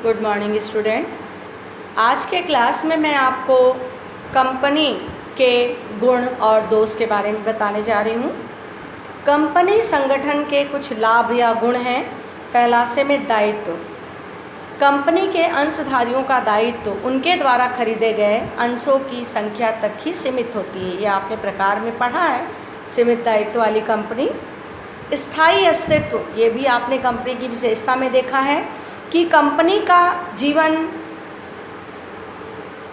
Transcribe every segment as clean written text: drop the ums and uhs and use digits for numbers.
Good morning student. आज के class में मैं आपको कंपनी के गुण और दोष के बारे में बताने जा रही हूँ। कंपनी संगठन के कुछ लाभ या गुण हैं। पहला, सीमित दायित्व। कंपनी के अंशधारियों का दायित्व उनके द्वारा खरीदे गए अंशों की संख्या तक ही सीमित होती है। ये आपने प्रकार में पढ़ा है, सीमित दायित्व वाली कंपनी। स्थायी अस्तित्व, ये भी आपने कंपनी की विशेषता में देखा है कि कंपनी का जीवन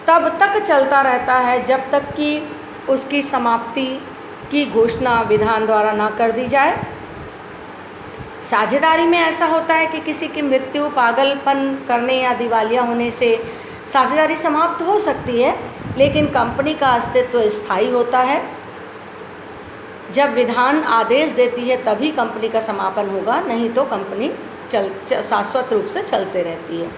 तब तक चलता रहता है जब तक कि उसकी समाप्ति की घोषणा विधान द्वारा ना कर दी जाए। साझेदारी में ऐसा होता है कि किसी की मृत्यु, पागलपन करने या दिवालिया होने से साझेदारी समाप्त हो सकती है, लेकिन कंपनी का अस्तित्व स्थायी होता है। जब विधान आदेश देती है तभी कंपनी का समापन होगा, नहीं तो कंपनी शाश्वत रूप से चलते रहती है।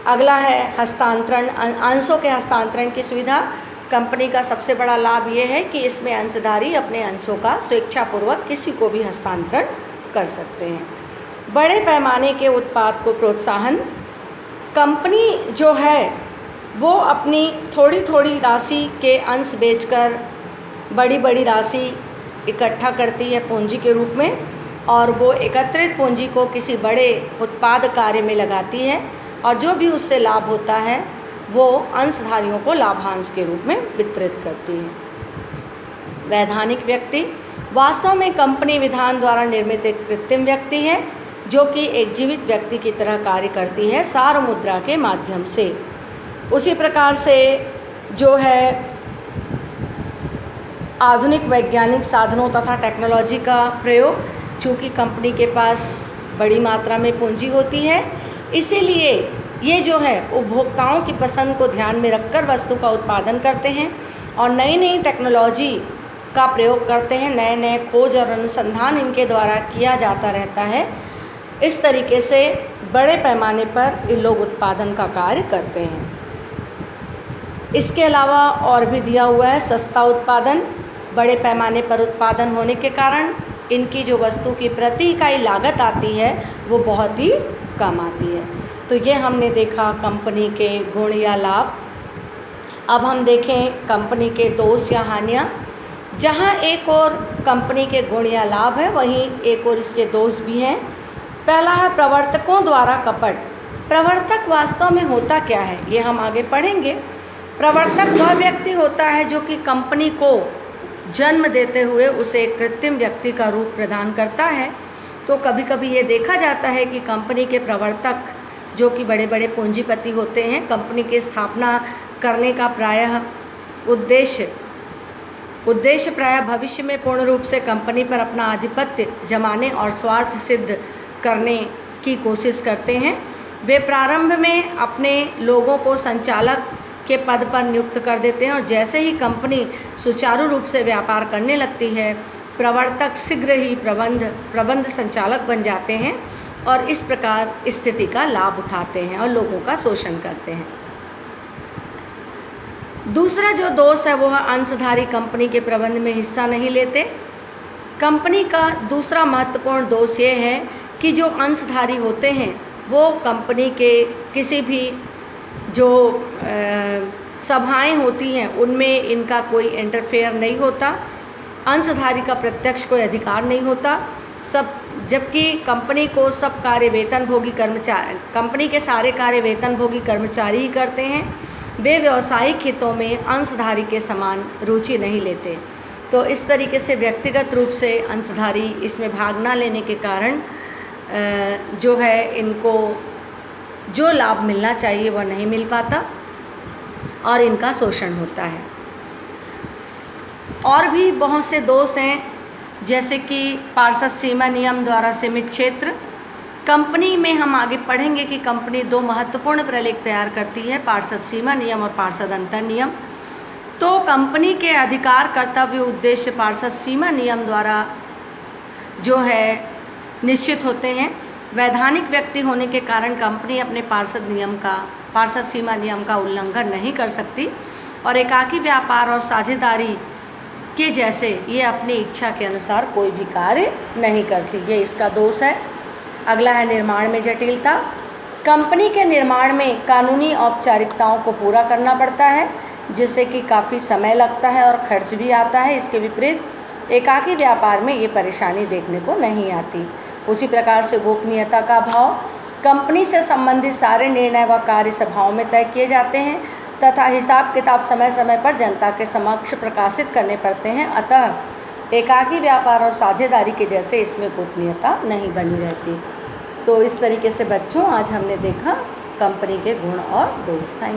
अगला है हस्तांतरण, अंशों के हस्तांतरण की सुविधा। कंपनी का सबसे बड़ा लाभ ये है कि इसमें अंशधारी अपने अंशों का स्वेच्छापूर्वक किसी को भी हस्तांतरण कर सकते हैं। बड़े पैमाने के उत्पाद को प्रोत्साहन। कंपनी जो है वो अपनी थोड़ी थोड़ी राशि के अंश बेचकर बड़ी बड़ी राशि इकट्ठा करती है पूंजी के रूप में, और वो एकत्रित पूंजी को किसी बड़े उत्पाद कार्य में लगाती है, और जो भी उससे लाभ होता है वो अंशधारियों को लाभांश के रूप में वितरित करती है। वैधानिक व्यक्ति, वास्तव में कंपनी विधान द्वारा निर्मित एक कृत्रिम व्यक्ति है जो कि एक जीवित व्यक्ति की तरह कार्य करती है सार मुद्रा के माध्यम से। उसी प्रकार से जो है आधुनिक वैज्ञानिक साधनों तथा टेक्नोलॉजी का प्रयोग, चूँकि कंपनी के पास बड़ी मात्रा में पूंजी होती है, इसीलिए ये जो है उपभोक्ताओं की पसंद को ध्यान में रखकर वस्तु का उत्पादन करते हैं और नई नई टेक्नोलॉजी का प्रयोग करते हैं। नए नए खोज और अनुसंधान इनके द्वारा किया जाता रहता है। इस तरीके से बड़े पैमाने पर ये लोग उत्पादन का कार्य करते हैं। इसके अलावा और भी दिया हुआ है सस्ता उत्पादन। बड़े पैमाने पर उत्पादन होने के कारण इनकी जो वस्तु की प्रति इकाई लागत आती है वो बहुत ही कम आती है। तो ये हमने देखा कंपनी के गुण या लाभ। अब हम देखें कंपनी के दोष या हानियाँ। जहाँ एक और कंपनी के गुण या लाभ है, वहीं एक और इसके दोष भी हैं। पहला है प्रवर्तकों द्वारा कपट। प्रवर्तक वास्तव में होता क्या है ये हम आगे पढ़ेंगे। प्रवर्तक वह व्यक्ति होता है जो कि कंपनी को जन्म देते हुए उसे एक कृत्रिम व्यक्ति का रूप प्रदान करता है। तो कभी कभी ये देखा जाता है कि कंपनी के प्रवर्तक जो कि बड़े बड़े पूंजीपति होते हैं, कंपनी की स्थापना करने का प्रायः उद्देश्य प्रायः भविष्य में पूर्ण रूप से कंपनी पर अपना आधिपत्य जमाने और स्वार्थ सिद्ध करने की कोशिश करते हैं। वे प्रारंभ में अपने लोगों को संचालक के पद पर नियुक्त कर देते हैं, और जैसे ही कंपनी सुचारू रूप से व्यापार करने लगती है, प्रवर्तक शीघ्र ही प्रबंध संचालक बन जाते हैं और इस प्रकार स्थिति का लाभ उठाते हैं और लोगों का शोषण करते हैं। दूसरा जो दोष है वो है अंशधारी कंपनी के प्रबंध में हिस्सा नहीं लेते। कंपनी का दूसरा महत्वपूर्ण दोष ये है कि जो अंशधारी होते हैं वो कंपनी के किसी भी जो सभाएं होती हैं उनमें इनका कोई इंटरफेयर नहीं होता। अंशधारी का प्रत्यक्ष कोई अधिकार नहीं होता। जबकि कंपनी को सब कार्य वेतनभोगी कर्मचारी, कंपनी के सारे कार्य वेतनभोगी कर्मचारी ही करते हैं। वे व्यावसायिक हितों में अंशधारी के समान रुचि नहीं लेते। तो इस तरीके से व्यक्तिगत रूप से अंशधारी इसमें भाग ना लेने के कारण जो है इनको जो लाभ मिलना चाहिए वह नहीं मिल पाता और इनका शोषण होता है। और भी बहुत से दोष हैं, जैसे कि पार्षद सीमा नियम द्वारा सीमित क्षेत्र। कंपनी में हम आगे पढ़ेंगे कि कंपनी दो महत्वपूर्ण प्रलेख तैयार करती है, पार्षद सीमा नियम और पार्षद अंतर नियम। तो कंपनी के अधिकार, कर्तव्य, उद्देश्य पार्षद सीमा नियम द्वारा जो है निश्चित होते हैं। वैधानिक व्यक्ति होने के कारण कंपनी अपने पार्षद सीमा नियम का उल्लंघन नहीं कर सकती, और एकाकी व्यापार और साझेदारी के जैसे ये अपनी इच्छा के अनुसार कोई भी कार्य नहीं करती। ये इसका दोष है। अगला है निर्माण में जटिलता। कंपनी के निर्माण में कानूनी औपचारिकताओं को पूरा करना पड़ता है, जिससे कि काफ़ी समय लगता है और खर्च भी आता है। इसके विपरीत एकाकी व्यापार में ये परेशानी देखने को नहीं आती। उसी प्रकार से गोपनीयता का अभाव, कंपनी से संबंधित सारे निर्णय व कार्य सभाओं में तय किए जाते हैं तथा हिसाब किताब समय समय पर जनता के समक्ष प्रकाशित करने पड़ते हैं। अतः एकाकी व्यापार और साझेदारी के जैसे इसमें गोपनीयता नहीं बनी रहती। तो इस तरीके से बच्चों आज हमने देखा कंपनी के गुण और दोष। Thank you.